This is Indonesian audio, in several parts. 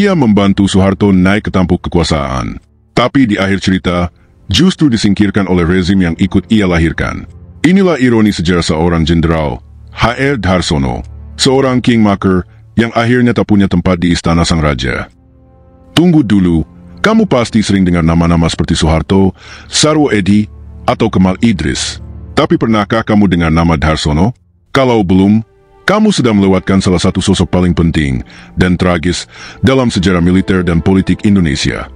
Ia membantu Soeharto naik ke tampuk kekuasaan. Tapi di akhir cerita, justru disingkirkan oleh rezim yang ikut ia lahirkan. Inilah ironi sejarah seorang jenderal, H.R. D'Arsono, seorang kingmaker yang akhirnya tak punya tempat di istana sang raja. Tunggu dulu, kamu pasti sering dengar nama-nama seperti Soeharto, Sarwo Edi, atau Kemal Idris. Tapi pernahkah kamu dengar nama D'Arsono? Kalau belum, kamu sedang melewatkan salah satu sosok paling penting dan tragis dalam sejarah militer dan politik Indonesia.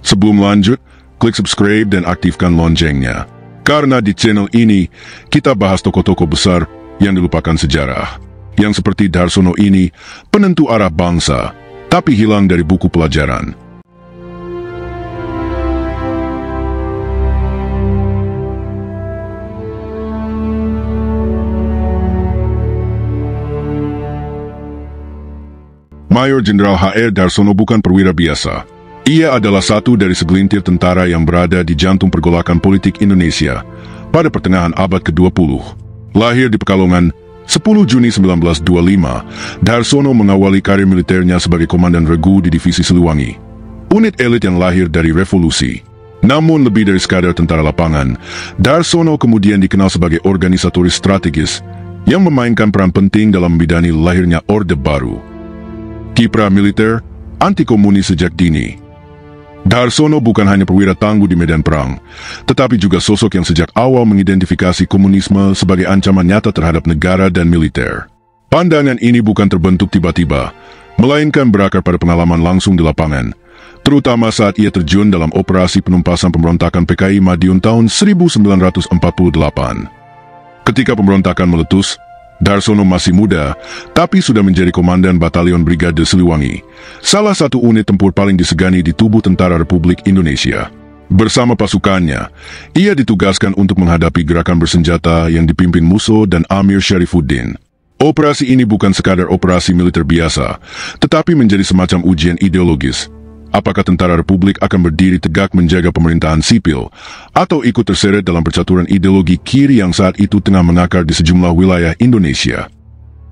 Sebelum lanjut, klik subscribe dan aktifkan loncengnya. Karena di channel ini, kita bahas tokoh-tokoh besar yang dilupakan sejarah. Yang seperti D'Arsono ini, penentu arah bangsa, tapi hilang dari buku pelajaran. Mayor Jenderal H.R. D'Arsono bukan perwira biasa. Ia adalah satu dari segelintir tentara yang berada di jantung pergolakan politik Indonesia pada pertengahan abad ke-20. Lahir di Pekalongan, 10 Juni 1925, D'Arsono mengawali karir militernya sebagai komandan regu di Divisi Siliwangi, unit elit yang lahir dari revolusi. Namun lebih dari sekadar tentara lapangan, D'Arsono kemudian dikenal sebagai organisatoris strategis yang memainkan peran penting dalam membidani lahirnya Orde Baru. Kiprah militer, anti-komunis sejak dini. D'Arsono bukan hanya perwira tangguh di medan perang, tetapi juga sosok yang sejak awal mengidentifikasi komunisme sebagai ancaman nyata terhadap negara dan militer. Pandangan ini bukan terbentuk tiba-tiba, melainkan berakar pada pengalaman langsung di lapangan, terutama saat ia terjun dalam operasi penumpasan pemberontakan PKI Madiun tahun 1948. Ketika pemberontakan meletus, D'Arsono masih muda, tapi sudah menjadi komandan Batalion Brigade Siliwangi, salah satu unit tempur paling disegani di tubuh Tentara Republik Indonesia. Bersama pasukannya, ia ditugaskan untuk menghadapi gerakan bersenjata yang dipimpin Musso dan Amir Syarifuddin. Operasi ini bukan sekadar operasi militer biasa, tetapi menjadi semacam ujian ideologis. Apakah Tentara Republik akan berdiri tegak menjaga pemerintahan sipil, atau ikut terseret dalam percaturan ideologi kiri yang saat itu tengah mengakar di sejumlah wilayah Indonesia?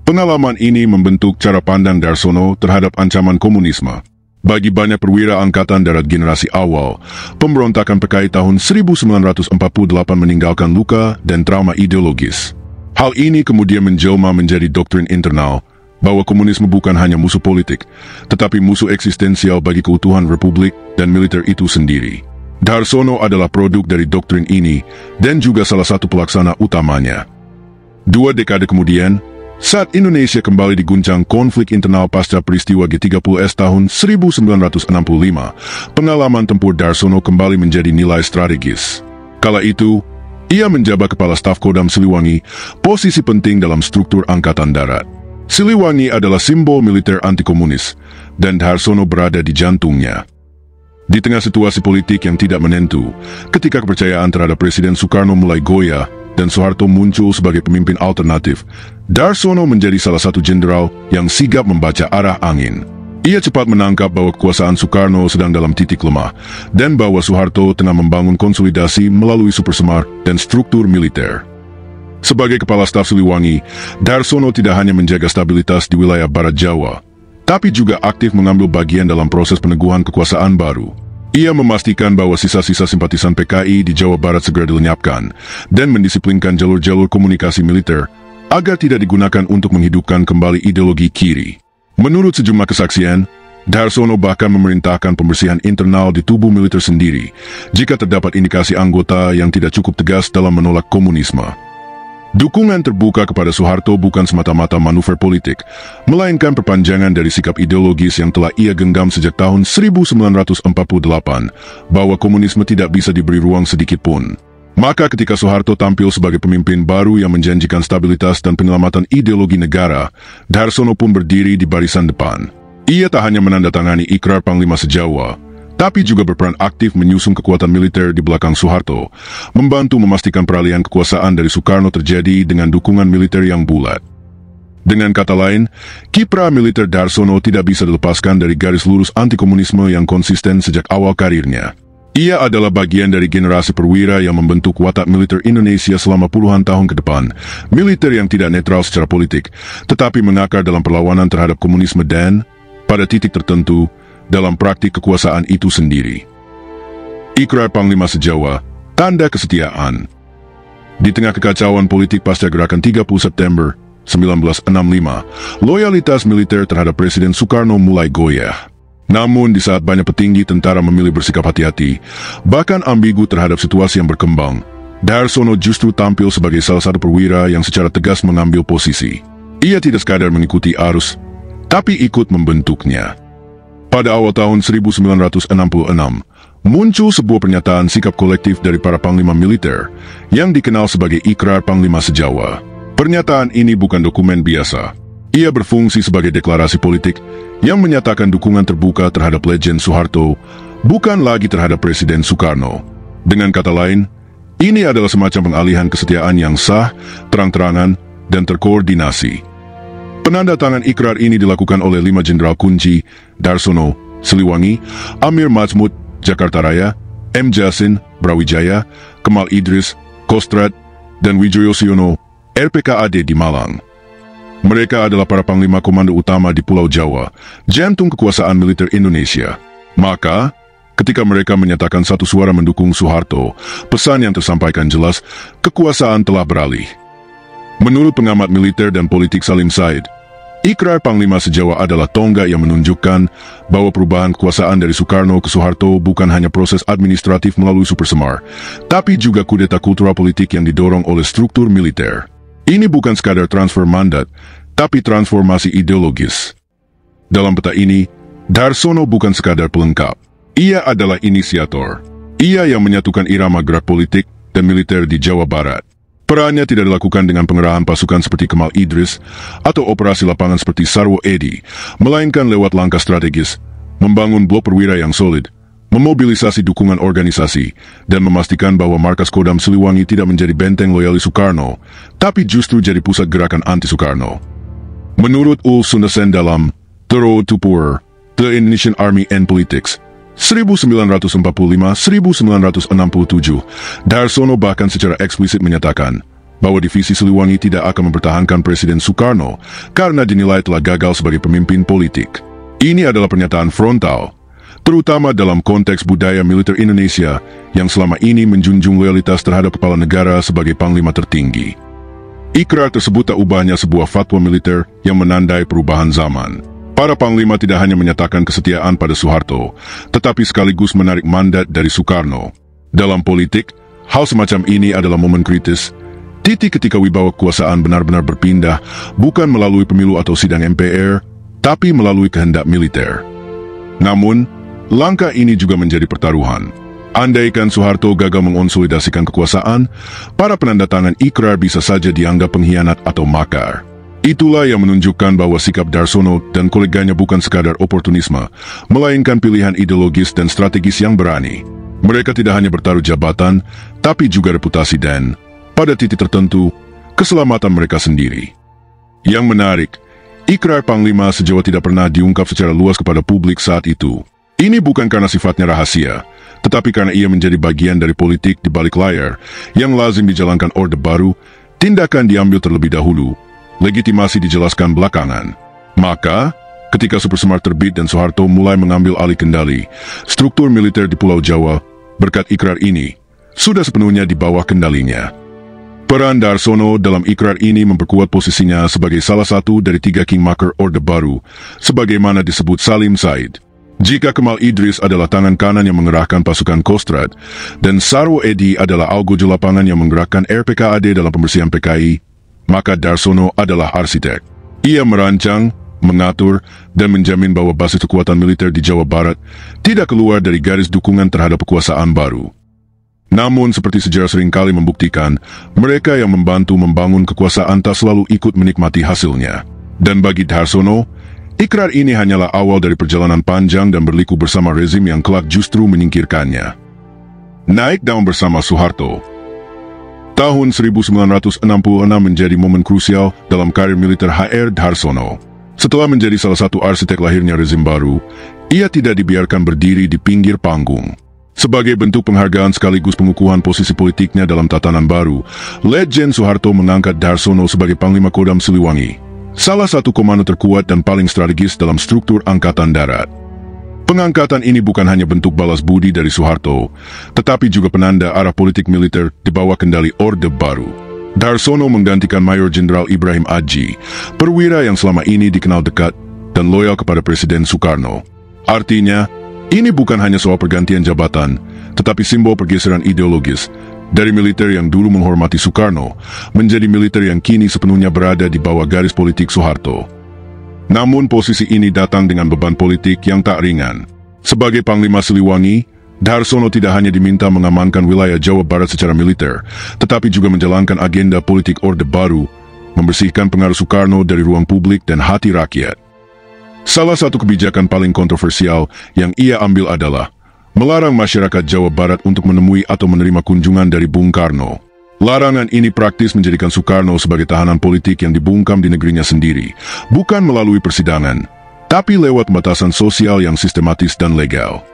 Pengalaman ini membentuk cara pandang D'Arsono terhadap ancaman komunisme. Bagi banyak perwira Angkatan Darat generasi awal, pemberontakan PKI tahun 1948 meninggalkan luka dan trauma ideologis. Hal ini kemudian menjelma menjadi doktrin internal, bahwa komunisme bukan hanya musuh politik, tetapi musuh eksistensial bagi keutuhan republik dan militer itu sendiri. D'Arsono adalah produk dari doktrin ini dan juga salah satu pelaksana utamanya. 2 dekade kemudian, saat Indonesia kembali diguncang konflik internal pasca peristiwa G30S tahun 1965, pengalaman tempur D'Arsono kembali menjadi nilai strategis. Kala itu, ia menjabat Kepala Staf Kodam Siliwangi, posisi penting dalam struktur Angkatan Darat. Siliwangi adalah simbol militer anti-komunis, dan D'Arsono berada di jantungnya. Di tengah situasi politik yang tidak menentu, ketika kepercayaan terhadap Presiden Soekarno mulai goyah dan Soeharto muncul sebagai pemimpin alternatif, D'Arsono menjadi salah satu jenderal yang sigap membaca arah angin. Ia cepat menangkap bahwa kekuasaan Soekarno sedang dalam titik lemah, dan bahwa Soeharto tengah membangun konsolidasi melalui Supersemar dan struktur militer. Sebagai Kepala Staf Siliwangi, D'Arsono tidak hanya menjaga stabilitas di wilayah Barat Jawa, tapi juga aktif mengambil bagian dalam proses peneguhan kekuasaan baru. Ia memastikan bahwa sisa-sisa simpatisan PKI di Jawa Barat segera dilenyapkan, dan mendisiplinkan jalur-jalur komunikasi militer agar tidak digunakan untuk menghidupkan kembali ideologi kiri. Menurut sejumlah kesaksian, D'Arsono bahkan memerintahkan pembersihan internal di tubuh militer sendiri, jika terdapat indikasi anggota yang tidak cukup tegas dalam menolak komunisme. Dukungan terbuka kepada Soeharto bukan semata-mata manuver politik, melainkan perpanjangan dari sikap ideologis yang telah ia genggam sejak tahun 1948, bahwa komunisme tidak bisa diberi ruang sedikit pun. Maka ketika Soeharto tampil sebagai pemimpin baru yang menjanjikan stabilitas dan penyelamatan ideologi negara, D'Arsono pun berdiri di barisan depan. Ia tak hanya menandatangani ikrar Panglima Sejawa, tapi juga berperan aktif menyusun kekuatan militer di belakang Soeharto, membantu memastikan peralihan kekuasaan dari Soekarno terjadi dengan dukungan militer yang bulat. Dengan kata lain, kiprah militer D'Arsono tidak bisa dilepaskan dari garis lurus anti-komunisme yang konsisten sejak awal karirnya. Ia adalah bagian dari generasi perwira yang membentuk watak militer Indonesia selama puluhan tahun ke depan, militer yang tidak netral secara politik, tetapi mengakar dalam perlawanan terhadap komunisme dan, pada titik tertentu, dalam praktik kekuasaan itu sendiri. Ikrar Panglima Sejawa, tanda kesetiaan. Di tengah kekacauan politik pasca gerakan 30 September 1965, loyalitas militer terhadap Presiden Soekarno mulai goyah. Namun di saat banyak petinggi tentara memilih bersikap hati-hati, bahkan ambigu terhadap situasi yang berkembang, Darsono justru tampil sebagai salah satu perwira yang secara tegas mengambil posisi. Ia tidak sekadar mengikuti arus, tapi ikut membentuknya. Pada awal tahun 1966, muncul sebuah pernyataan sikap kolektif dari para panglima militer yang dikenal sebagai Ikrar Panglima Sejawa. Pernyataan ini bukan dokumen biasa. Ia berfungsi sebagai deklarasi politik yang menyatakan dukungan terbuka terhadap Legend Soeharto, bukan lagi terhadap Presiden Soekarno. Dengan kata lain, ini adalah semacam pengalihan kesetiaan yang sah, terang-terangan, dan terkoordinasi. Penandatangan ikrar ini dilakukan oleh 5 jenderal kunci: Darsono, Siliwangi; Amir Matsmud, Jakarta Raya; M. Jasin, Brawijaya; Kemal Idris, Kostrad; dan Wijoyosiono, RPKAD di Malang. Mereka adalah para panglima komando utama di Pulau Jawa, jantung kekuasaan militer Indonesia. Maka, ketika mereka menyatakan satu suara mendukung Soeharto, pesan yang tersampaikan jelas, kekuasaan telah beralih. Menurut pengamat militer dan politik Salim Said, Ikrar Panglima Sejawa adalah tonggak yang menunjukkan bahwa perubahan kekuasaan dari Soekarno ke Soeharto bukan hanya proses administratif melalui supersemar, tapi juga kudeta kultural politik yang didorong oleh struktur militer. Ini bukan sekadar transfer mandat, tapi transformasi ideologis. Dalam peta ini, Darsono bukan sekadar pelengkap. Ia adalah inisiator. Ia yang menyatukan irama gerak politik dan militer di Jawa Barat. Perannya tidak dilakukan dengan pengerahan pasukan seperti Kemal Idris atau operasi lapangan seperti Sarwo Edi, melainkan lewat langkah strategis, membangun blok perwira yang solid, memobilisasi dukungan organisasi, dan memastikan bahwa markas Kodam Siliwangi tidak menjadi benteng loyalis Soekarno, tapi justru jadi pusat gerakan anti-Soekarno. Menurut Ul Sundasen dalam The Road to Power, The Indonesian Army and Politics, 1945-1967, Darsono bahkan secara eksplisit menyatakan bahwa divisi Siliwangi tidak akan mempertahankan Presiden Soekarno karena dinilai telah gagal sebagai pemimpin politik. Ini adalah pernyataan frontal, terutama dalam konteks budaya militer Indonesia yang selama ini menjunjung loyalitas terhadap kepala negara sebagai panglima tertinggi. Ikrar tersebut tak ubahnya sebuah fatwa militer yang menandai perubahan zaman. Para panglima tidak hanya menyatakan kesetiaan pada Soeharto, tetapi sekaligus menarik mandat dari Soekarno. Dalam politik, hal semacam ini adalah momen kritis, titik ketika wibawa kekuasaan benar-benar berpindah, bukan melalui pemilu atau sidang MPR, tapi melalui kehendak militer. Namun, langkah ini juga menjadi pertaruhan. Andaikan Soeharto gagal mengonsolidasikan kekuasaan, para penandatangan ikrar bisa saja dianggap pengkhianat atau makar. Itulah yang menunjukkan bahwa sikap Darsono dan koleganya bukan sekadar oportunisme, melainkan pilihan ideologis dan strategis yang berani. Mereka tidak hanya bertaruh jabatan, tapi juga reputasi dan, pada titik tertentu, keselamatan mereka sendiri. Yang menarik, ikrar Panglima Sejawa tidak pernah diungkap secara luas kepada publik saat itu. Ini bukan karena sifatnya rahasia, tetapi karena ia menjadi bagian dari politik di balik layar yang lazim dijalankan Orde Baru. Tindakan diambil terlebih dahulu, legitimasi dijelaskan belakangan. Maka, ketika Supersemar terbit dan Soeharto mulai mengambil alih kendali, struktur militer di Pulau Jawa, berkat ikrar ini, sudah sepenuhnya di bawah kendalinya. Peran Darsono dalam ikrar ini memperkuat posisinya sebagai salah satu dari 3 kingmaker Orde Baru, sebagaimana disebut Salim Said. Jika Kemal Idris adalah tangan kanan yang mengerahkan pasukan Kostrad, dan Sarwo Edi adalah algojo lapangan yang menggerakkan RPKAD dalam pembersihan PKI, maka Darsono adalah arsitek. Ia merancang, mengatur, dan menjamin bahwa basis kekuatan militer di Jawa Barat tidak keluar dari garis dukungan terhadap kekuasaan baru. Namun, seperti sejarah seringkali membuktikan, mereka yang membantu membangun kekuasaan tak selalu ikut menikmati hasilnya. Dan bagi Darsono, ikrar ini hanyalah awal dari perjalanan panjang dan berliku bersama rezim yang kelak justru menyingkirkannya. Naik daun bersama Soeharto. Tahun 1966 menjadi momen krusial dalam karir militer HR Darsono. Setelah menjadi salah satu arsitek lahirnya rezim baru, ia tidak dibiarkan berdiri di pinggir panggung. Sebagai bentuk penghargaan sekaligus pengukuhan posisi politiknya dalam tatanan baru, Legend Soeharto mengangkat Darsono sebagai Panglima Kodam Siliwangi, salah satu komando terkuat dan paling strategis dalam struktur Angkatan Darat. Pengangkatan ini bukan hanya bentuk balas budi dari Soeharto, tetapi juga penanda arah politik militer di bawah kendali Orde Baru. Darsono menggantikan Mayor Jenderal Ibrahim Adji, perwira yang selama ini dikenal dekat dan loyal kepada Presiden Soekarno. Artinya, ini bukan hanya soal pergantian jabatan, tetapi simbol pergeseran ideologis dari militer yang dulu menghormati Soekarno menjadi militer yang kini sepenuhnya berada di bawah garis politik Soeharto. Namun posisi ini datang dengan beban politik yang tak ringan. Sebagai Panglima Siliwangi, Darsono tidak hanya diminta mengamankan wilayah Jawa Barat secara militer, tetapi juga menjalankan agenda politik Orde Baru, membersihkan pengaruh Soekarno dari ruang publik dan hati rakyat. Salah satu kebijakan paling kontroversial yang ia ambil adalah melarang masyarakat Jawa Barat untuk menemui atau menerima kunjungan dari Bung Karno. Larangan ini praktis menjadikan Soekarno sebagai tahanan politik yang dibungkam di negerinya sendiri, bukan melalui persidangan, tapi lewat batasan sosial yang sistematis dan legal.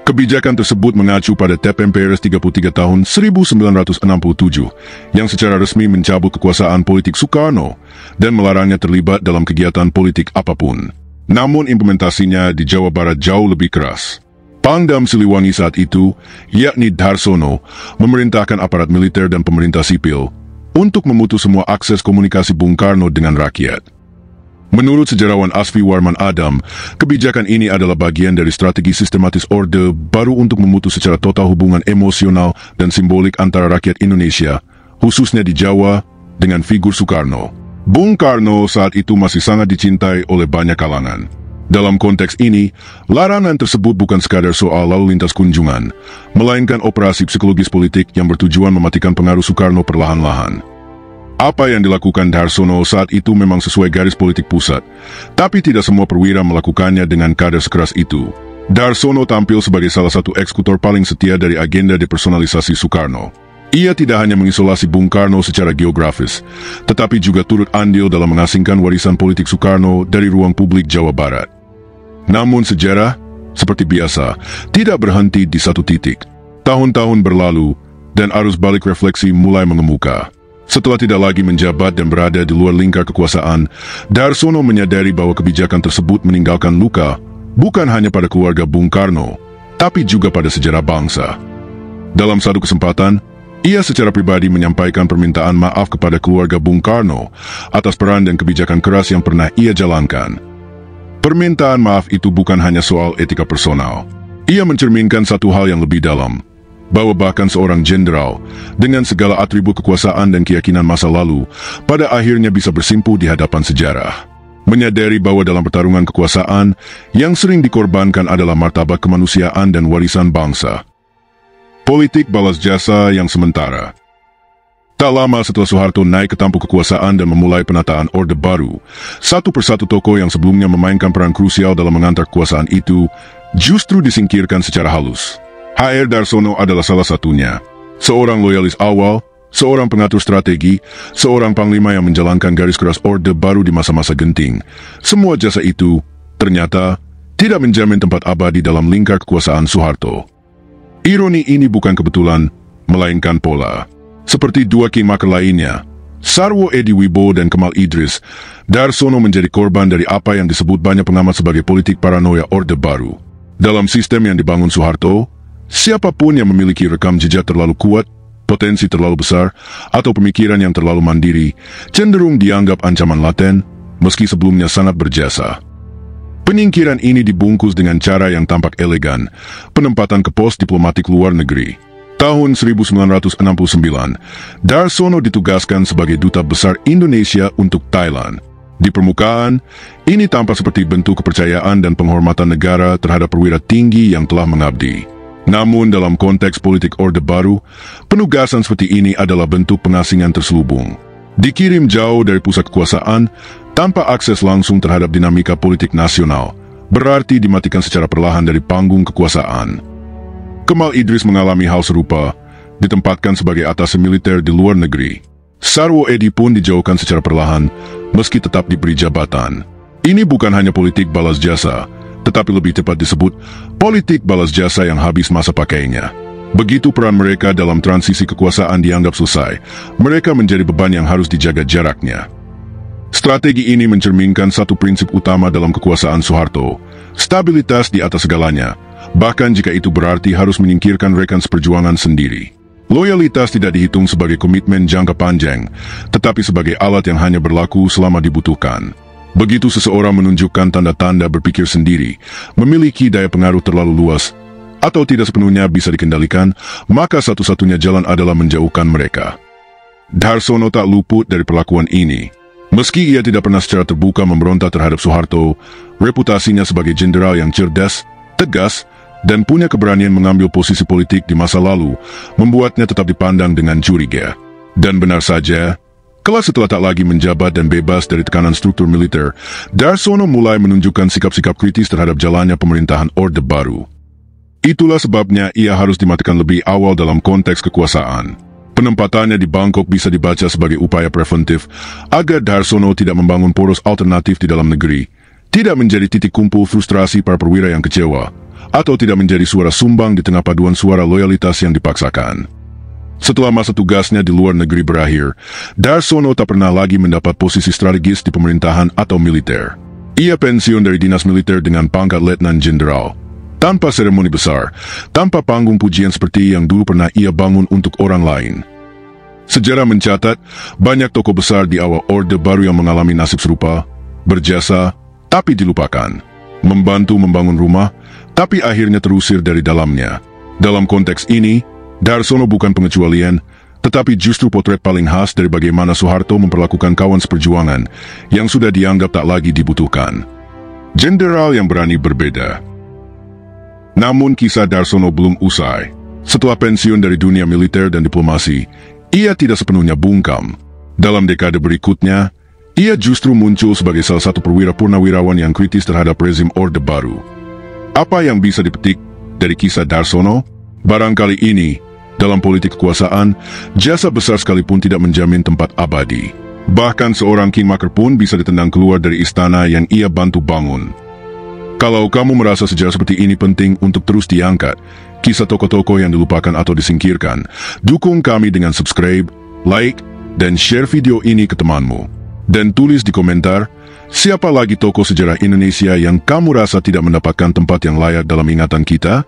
Kebijakan tersebut mengacu pada TPMPRS 33 tahun 1967 yang secara resmi mencabut kekuasaan politik Soekarno dan melarangnya terlibat dalam kegiatan politik apapun. Namun implementasinya di Jawa Barat jauh lebih keras. Pangdam Siliwangi saat itu, yakni Darsono, memerintahkan aparat militer dan pemerintah sipil untuk memutus semua akses komunikasi Bung Karno dengan rakyat. Menurut sejarawan Asfi Warman Adam, kebijakan ini adalah bagian dari strategi sistematis Orde Baru untuk memutus secara total hubungan emosional dan simbolik antara rakyat Indonesia, khususnya di Jawa, dengan figur Soekarno. Bung Karno saat itu masih sangat dicintai oleh banyak kalangan. Dalam konteks ini, larangan tersebut bukan sekadar soal lalu lintas kunjungan, melainkan operasi psikologis politik yang bertujuan mematikan pengaruh Soekarno perlahan-lahan. Apa yang dilakukan Darsono saat itu memang sesuai garis politik pusat, tapi tidak semua perwira melakukannya dengan kadar sekeras itu. Darsono tampil sebagai salah satu eksekutor paling setia dari agenda depersonalisasi Soekarno. Ia tidak hanya mengisolasi Bung Karno secara geografis, tetapi juga turut andil dalam mengasingkan warisan politik Soekarno dari ruang publik Jawa Barat. Namun sejarah, seperti biasa, tidak berhenti di satu titik. Tahun-tahun berlalu, dan arus balik refleksi mulai mengemuka. Setelah tidak lagi menjabat dan berada di luar lingkar kekuasaan, Darsono menyadari bahwa kebijakan tersebut meninggalkan luka, bukan hanya pada keluarga Bung Karno, tapi juga pada sejarah bangsa. Dalam satu kesempatan, ia secara pribadi menyampaikan permintaan maaf kepada keluarga Bung Karno atas peran dan kebijakan keras yang pernah ia jalankan. Permintaan maaf itu bukan hanya soal etika personal. Ia mencerminkan satu hal yang lebih dalam, bahwa bahkan seorang jenderal, dengan segala atribut kekuasaan dan keyakinan masa lalu, pada akhirnya bisa bersimpuh di hadapan sejarah. Menyadari bahwa dalam pertarungan kekuasaan, yang sering dikorbankan adalah martabat kemanusiaan dan warisan bangsa. Politik balas jasa yang sementara. Tak lama setelah Soeharto naik ke tampuk kekuasaan dan memulai penataan Orde Baru, satu persatu tokoh yang sebelumnya memainkan peran krusial dalam mengantar kekuasaan itu, justru disingkirkan secara halus. HR Darsono adalah salah satunya. Seorang loyalis awal, seorang pengatur strategi, seorang panglima yang menjalankan garis keras Orde Baru di masa-masa genting. Semua jasa itu, ternyata, tidak menjamin tempat abadi dalam lingkar kekuasaan Soeharto. Ironi ini bukan kebetulan, melainkan pola. Seperti dua kingmaker lainnya, Sarwo Edi Wibowo dan Kemal Idris, Darsono menjadi korban dari apa yang disebut banyak pengamat sebagai politik paranoia Orde Baru. Dalam sistem yang dibangun Soeharto, siapapun yang memiliki rekam jejak terlalu kuat, potensi terlalu besar, atau pemikiran yang terlalu mandiri, cenderung dianggap ancaman laten, meski sebelumnya sangat berjasa. Penyingkiran ini dibungkus dengan cara yang tampak elegan, penempatan ke pos diplomatik luar negeri. Tahun 1969, Darsono ditugaskan sebagai Duta Besar Indonesia untuk Thailand. Di permukaan, ini tampak seperti bentuk kepercayaan dan penghormatan negara terhadap perwira tinggi yang telah mengabdi. Namun dalam konteks politik Orde Baru, penugasan seperti ini adalah bentuk pengasingan terselubung. Dikirim jauh dari pusat kekuasaan, tanpa akses langsung terhadap dinamika politik nasional, berarti dimatikan secara perlahan dari panggung kekuasaan. Kemal Idris mengalami hal serupa, ditempatkan sebagai atase militer di luar negeri. Sarwo Edi pun dijauhkan secara perlahan, meski tetap diberi jabatan. Ini bukan hanya politik balas jasa, tetapi lebih tepat disebut politik balas jasa yang habis masa pakainya. Begitu peran mereka dalam transisi kekuasaan dianggap selesai, mereka menjadi beban yang harus dijaga jaraknya. Strategi ini mencerminkan satu prinsip utama dalam kekuasaan Soeharto, Stabilitas di atas segalanya, bahkan jika itu berarti harus menyingkirkan rekan seperjuangan sendiri. Loyalitas tidak dihitung sebagai komitmen jangka panjang, tetapi sebagai alat yang hanya berlaku selama dibutuhkan. Begitu seseorang menunjukkan tanda-tanda berpikir sendiri, memiliki daya pengaruh terlalu luas, atau tidak sepenuhnya bisa dikendalikan, maka satu-satunya jalan adalah menjauhkan mereka. Darsono tak luput dari perlakuan ini. Meski ia tidak pernah secara terbuka memberontak terhadap Soeharto, reputasinya sebagai jenderal yang cerdas, tegas, dan punya keberanian mengambil posisi politik di masa lalu membuatnya tetap dipandang dengan curiga. Dan benar saja, kelak setelah tak lagi menjabat dan bebas dari tekanan struktur militer, Darsono mulai menunjukkan sikap-sikap kritis terhadap jalannya pemerintahan Orde Baru. Itulah sebabnya ia harus dimatikan lebih awal dalam konteks kekuasaan. Penempatannya di Bangkok bisa dibaca sebagai upaya preventif agar Darsono tidak membangun poros alternatif di dalam negeri, tidak menjadi titik kumpul frustrasi para perwira yang kecewa, atau tidak menjadi suara sumbang di tengah paduan suara loyalitas yang dipaksakan. Setelah masa tugasnya di luar negeri berakhir, Darsono tak pernah lagi mendapat posisi strategis di pemerintahan atau militer. Ia pensiun dari dinas militer dengan pangkat letnan jenderal, tanpa seremoni besar, tanpa panggung pujian seperti yang dulu pernah ia bangun untuk orang lain. Sejarah mencatat, banyak tokoh besar di awal Orde Baru yang mengalami nasib serupa, berjasa, tapi dilupakan, membantu membangun rumah, tapi akhirnya terusir dari dalamnya. Dalam konteks ini, Darsono bukan pengecualian, tetapi justru potret paling khas dari bagaimana Soeharto memperlakukan kawan seperjuangan yang sudah dianggap tak lagi dibutuhkan. Jenderal yang berani berbeda. Namun kisah Darsono belum usai. Setelah pensiun dari dunia militer dan diplomasi, ia tidak sepenuhnya bungkam. Dalam dekade berikutnya, ia justru muncul sebagai salah satu perwira purnawirawan yang kritis terhadap rezim Orde Baru. Apa yang bisa dipetik dari kisah Darsono? Barangkali ini, dalam politik kekuasaan, jasa besar sekalipun tidak menjamin tempat abadi. Bahkan seorang kingmaker pun bisa ditendang keluar dari istana yang ia bantu bangun. Kalau kamu merasa sejarah seperti ini penting untuk terus diangkat, kisah tokoh-tokoh yang dilupakan atau disingkirkan, dukung kami dengan subscribe, like, dan share video ini ke temanmu. Dan tulis di komentar, siapa lagi tokoh sejarah Indonesia yang kamu rasa tidak mendapatkan tempat yang layak dalam ingatan kita?